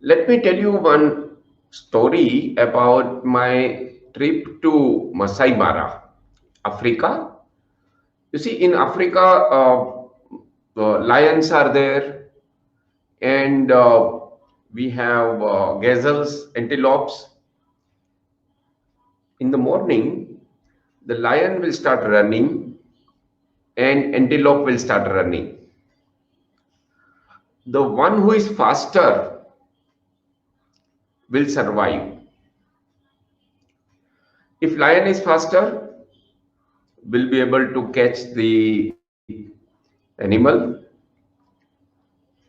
Let me tell you one story about my trip to Masai Mara, Africa. You see, in Africa, lions are there, and we have gazelles, antelopes. In the morning, the lion will start running, and antelope will start running. The one who is faster will survive. If lion is faster, will be able to catch the animal,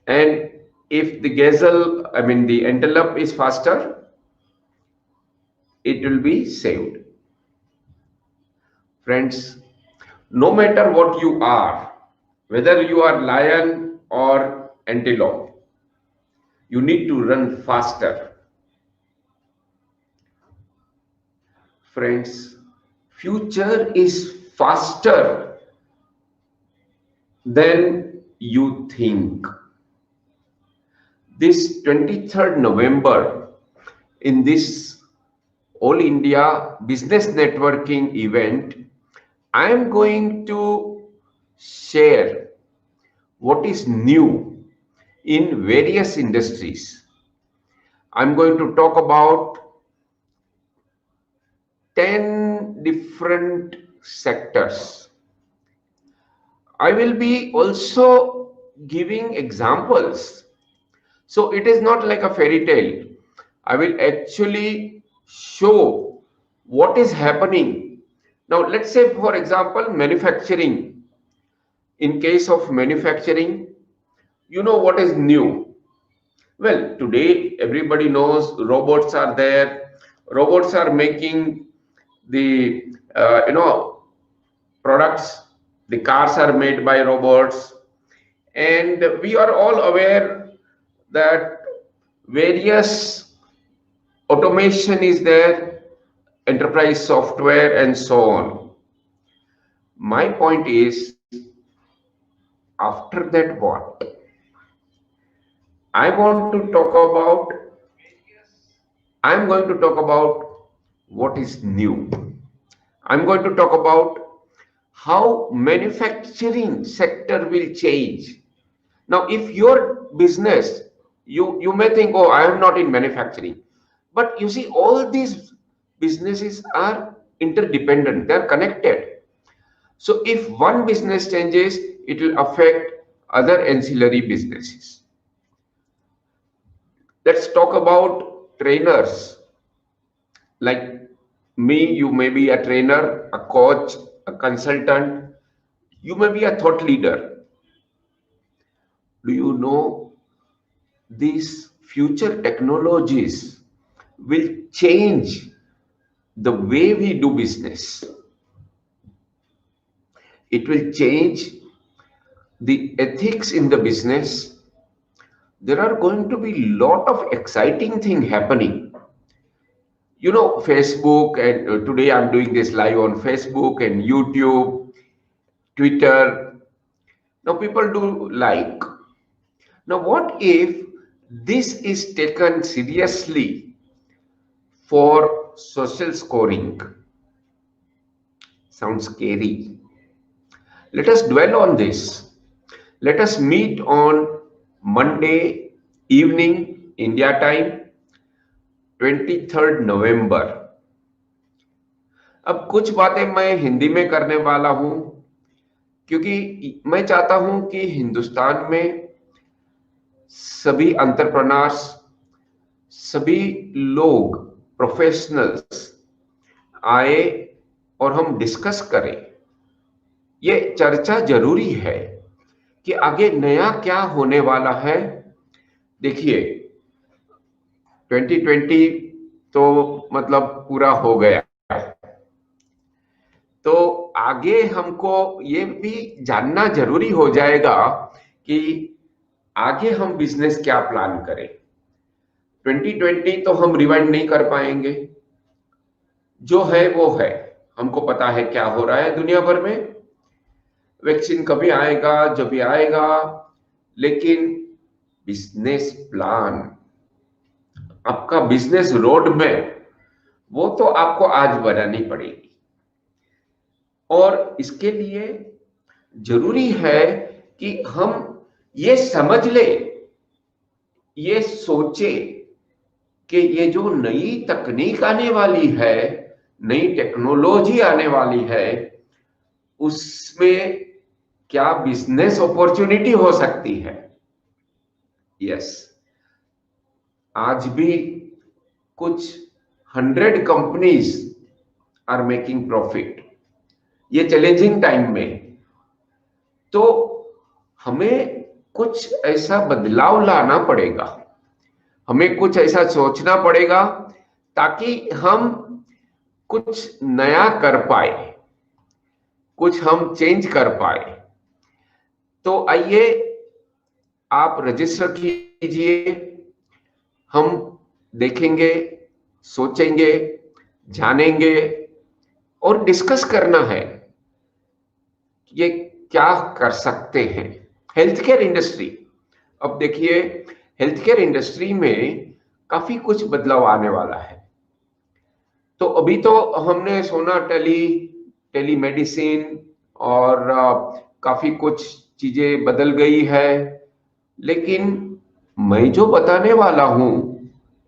and if the gazelle, I mean the antelope is faster, it will be saved. Friends, no matter what you are, whether you are lion or antelope, you need to run faster. Friends, future is faster than you think. This 23rd November, in this All India Business Networking event, I am going to share what is new in various industries. I'm going to talk about 10 different sectors. I will be also giving examples. So it is not like a fairy tale. I will actually show what is happening. Now, let's say, for example, manufacturing. In case of manufacturing, you know what is new. Well, today everybody knows robots are there. Robots are making the products. The cars are made by robots, and we are all aware that various automation is there, enterprise software, and so on. My point is, after that, what? I want to talk about, I'm going to talk about what is new. I'm going to talk about how manufacturing sector will change. Now, if your business, you may think, oh, I am not in manufacturing. But you see, all these businesses are interdependent, they're connected. So if one business changes, it will affect other ancillary businesses. Let's talk about trainers. Like me, you may be a trainer, a coach, a consultant, you may be a thought leader. Do you know these future technologies will change the way we do business? It will change the ethics in the business. There are going to be a lot of exciting thing happening. You know, Facebook, and today I'm doing this live on Facebook and YouTube, Twitter. Now people do like. Now what if this is taken seriously for social scoring? Sounds scary. Let us dwell on this. Let us meet on Monday evening, India time, 23rd November. अब कुछ बातें मैं हिंदी में करने वाला हूं, क्योंकि मैं चाहता हूं कि हिंदुस्तान में सभी एंटरप्रेन्योर्स, सभी लोग, प्रोफेशनल्स आए और हम डिस्कस करें। ये चर्चा जरूरी है कि आगे नया क्या होने वाला है। देखिए, 2020 तो मतलब पूरा हो गया, तो आगे हमको ये भी जानना जरूरी हो जाएगा कि आगे हम बिजनेस क्या प्लान करें। 2020 तो हम रिवाइंड नहीं कर पाएंगे, जो है वो है। हमको पता है क्या हो रहा है दुनिया भर में, वैक्सीन कभी आएगा, जब भी आएगा, लेकिन बिजनेस प्लान, आपका बिजनेस रोड मैप वो तो आपको आज बनानी पड़ेगी। और इसके लिए जरूरी है कि हम ये समझ ले, ये सोचे कि ये जो नई तकनीक आने वाली है, नई टेक्नोलॉजी आने वाली है, उसमें क्या बिजनेस अपॉर्चुनिटी हो सकती है। यस, आज भी कुछ 100 कंपनीज आर मेकिंग प्रॉफिट ये चैलेंजिंग टाइम में। तो हमें कुछ ऐसा बदलाव लाना पड़ेगा, हमें कुछ ऐसा सोचना पड़ेगा ताकि हम कुछ नया कर पाए, कुछ हम चेंज कर पाए। तो आइए आप रजिस्टर कीजिए, हम देखेंगे, सोचेंगे, जानेंगे और डिस्कस करना है ये क्या कर सकते हैं। हेल्थ केयर इंडस्ट्री, अब देखिए हेल्थ केयर इंडस्ट्री में काफी कुछ बदलाव आने वाला है। तो अभी तो हमने सुना टेलीमेडिसिन और काफी कुछ चीजें बदल गई है, लेकिन मैं जो बताने वाला हूं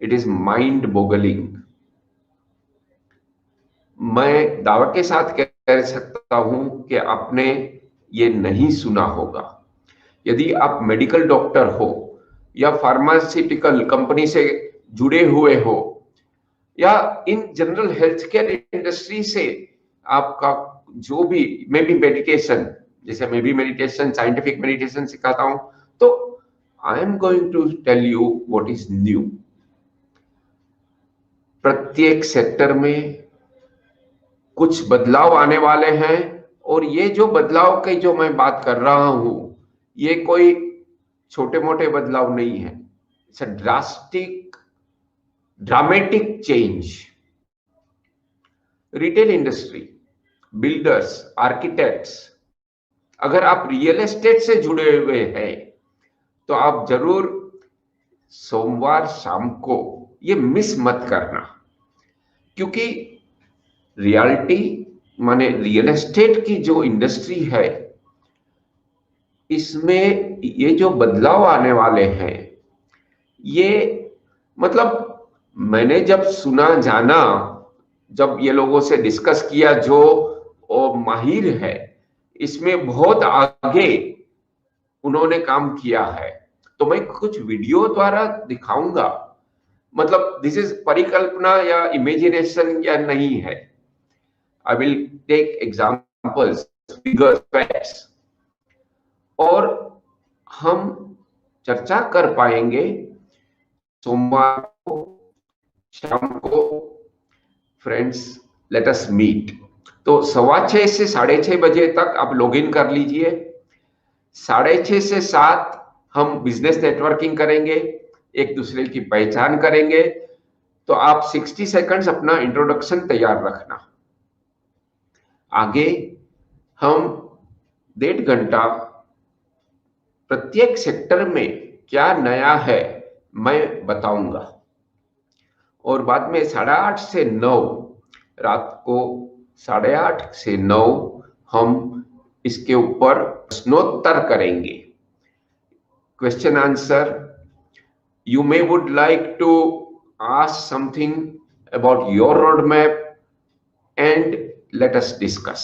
इट इज माइंड बोगलिंग। मैं दावा के साथ कह सकता हूं कि आपने ये नहीं सुना होगा। यदि आप मेडिकल डॉक्टर हो या फार्मास्यूटिकल कंपनी से जुड़े हुए हो या in general health care industry से आपका जो भी मैं भी मेडिटेशन, जैसे मैं भी मेडिटेशन साइंटिफिक मेडिटेशन सिखाता हूं, तो I am going to tell you what is new. प्रत्येक सेक्टर में कुछ बदलाव आने वाले हैं और ये जो बदलाव की जो मैं बात कर रहा हूं ये कोई छोटे मोटे बदलाव नहीं है, it's a dramatic change. Retail industry, builders, architects, अगर आप रियल एस्टेट से जुड़े हुए हैं तो आप जरूर सोमवार शाम को ये मिस मत करना, क्योंकि रियलिटी माने रियल एस्टेट की जो इंडस्ट्री है इसमें ये जो बदलाव आने वाले हैं ये मतलब मैंने जब सुना जाना, जब ये लोगों से डिस्कस किया जो माहिर है इसमें बहुत आगे उन्होंने काम किया है, तो मैं कुछ वीडियो द्वारा दिखाऊंगा। मतलब दिस इज परिकल्पना या इमेजिनेशन या नहीं है। I will take examples, figures, facts, और हम चर्चा कर पाएंगे सोमवार को शाम को। Friends, let us meet. तो 6:15 से 6:30 बजे तक आप लॉग इन कर लीजिए। 6:30 से 7 हम बिजनेस नेटवर्किंग करेंगे, एक दूसरे की पहचान करेंगे। तो आप 60 सेकंड्स अपना इंट्रोडक्शन तैयार रखना। आगे हम 1.5 घंटा प्रत्येक सेक्टर में क्या नया है मैं बताऊंगा, और बाद में 8:30 से 9, रात को 8:30 से 9 हम इसके ऊपर प्रश्नोत्तर करेंगे, question answer. You may would like to ask something about your roadmap and let us discuss.